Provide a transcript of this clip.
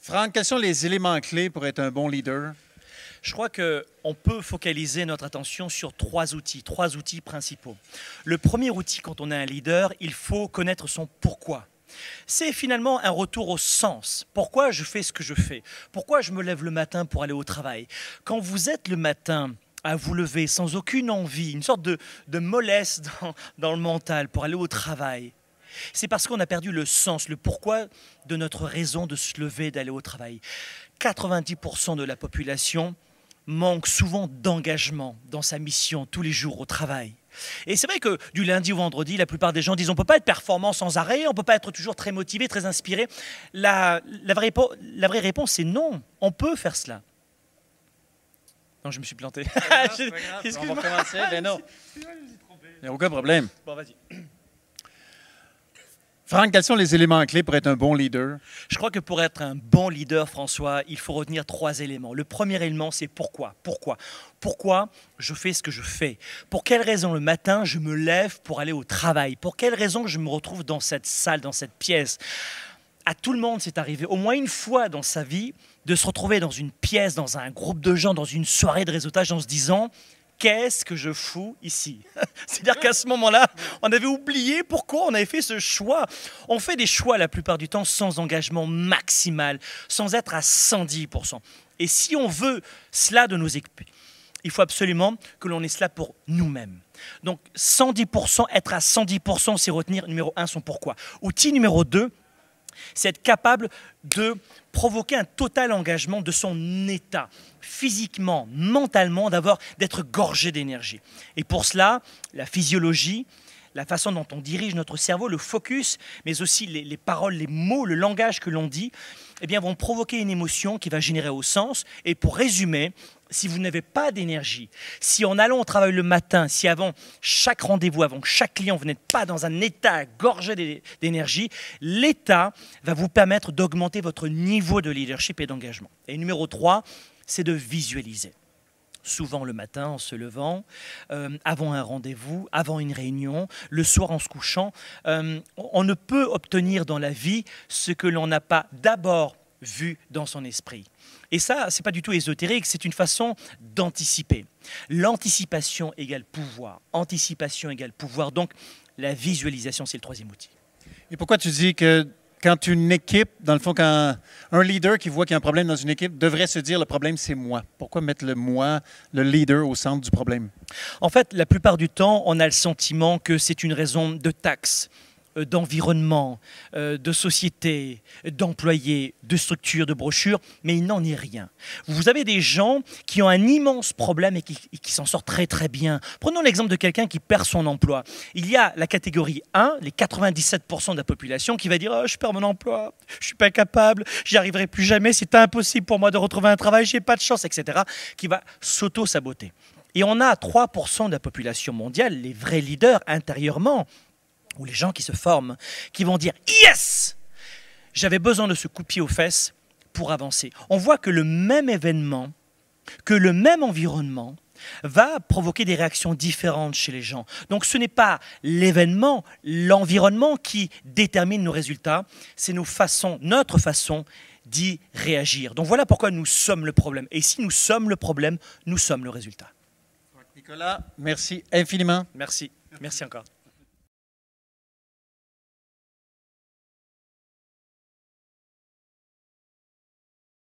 Franck, quels sont les éléments clés pour être un bon leader? Je crois qu'on peut focaliser notre attention sur trois outils principaux. Le premier outil, quand on est un leader, il faut connaître son pourquoi. C'est finalement un retour au sens. Pourquoi je fais ce que je fais? Pourquoi je me lève le matin pour aller au travail? Quand vous êtes le matin à vous lever sans aucune envie, une sorte de mollesse dans le mental pour aller au travail, c'est parce qu'on a perdu le sens, le pourquoi de notre raison de se lever, d'aller au travail. 90% de la population manque souvent d'engagement dans sa mission tous les jours au travail. Et c'est vrai que du lundi au vendredi, la plupart des gens disent on ne peut pas être performant sans arrêt, on ne peut pas être toujours très motivé, très inspiré. La vraie réponse, c'est non, on peut faire cela. Non, je me suis planté. On va commencer. Ben non. Il n'y a aucun problème. Bon, vas-y. Franck, quels sont les éléments clés pour être un bon leader? Je crois que pour être un bon leader, François, il faut retenir trois éléments. Le premier élément, c'est pourquoi. Pourquoi je fais ce que je fais? Pour quelle raison le matin je me lève pour aller au travail? Pour quelle raison je me retrouve dans cette salle, dans cette pièce? À tout le monde, c'est arrivé au moins une fois dans sa vie de se retrouver dans une pièce, dans un groupe de gens, dans une soirée de réseautage en se disant « Qu'est-ce que je fous ici ?» C'est-à-dire qu'à ce moment-là, on avait oublié pourquoi on avait fait ce choix. On fait des choix la plupart du temps sans engagement maximal, sans être à 110%. Et si on veut cela de nos équipes, il faut absolument que l'on ait cela pour nous-mêmes. Donc 110%, être à 110%, c'est retenir numéro 1 son pourquoi. Outil numéro 2, c'est être capable de provoquer un total engagement de son état, physiquement, mentalement, d'être gorgé d'énergie. Et pour cela, la physiologie, la façon dont on dirige notre cerveau, le focus, mais aussi les paroles, les mots, le langage que l'on dit, eh bien, vont provoquer une émotion qui va générer au sens. Et pour résumer, si vous n'avez pas d'énergie, si en allant au travail le matin, si avant chaque rendez-vous, avant chaque client, vous n'êtes pas dans un état gorgé d'énergie, l'état va vous permettre d'augmenter votre niveau de leadership et d'engagement. Et numéro 3, c'est de visualiser. Souvent le matin en se levant, avant un rendez-vous, avant une réunion, le soir en se couchant, on ne peut obtenir dans la vie ce que l'on n'a pas d'abord vu dans son esprit. Et ça, ce n'est pas du tout ésotérique, c'est une façon d'anticiper. L'anticipation égale pouvoir. Anticipation égale pouvoir. Donc, la visualisation, c'est le troisième outil. Et pourquoi tu dis que quand une équipe, dans le fond, quand un leader qui voit qu'il y a un problème dans une équipe devrait se dire le problème, c'est moi? Pourquoi mettre le moi, le leader, au centre du problème? En fait, la plupart du temps, on a le sentiment que c'est une raison de taxe, d'environnement, de société, d'employés, de structures, de brochures, mais il n'en est rien. Vous avez des gens qui ont un immense problème et qui s'en sortent très très bien. Prenons l'exemple de quelqu'un qui perd son emploi. Il y a la catégorie 1, les 97% de la population qui va dire oh, « je perds mon emploi, je ne suis pas capable, j'y arriverai plus jamais, c'est impossible pour moi de retrouver un travail, j'ai pas de chance, etc. » qui va s'auto-saboter. Et on a 3% de la population mondiale, les vrais leaders intérieurement, ou les gens qui se forment, qui vont dire « Yes ! J'avais besoin de ce coup de pied aux fesses pour avancer. » On voit que le même événement, que le même environnement va provoquer des réactions différentes chez les gens. Donc ce n'est pas l'événement, l'environnement qui détermine nos résultats, c'est notre façon d'y réagir. Donc voilà pourquoi nous sommes le problème. Et si nous sommes le problème, nous sommes le résultat. Nicolas, merci infiniment. Merci. Merci encore.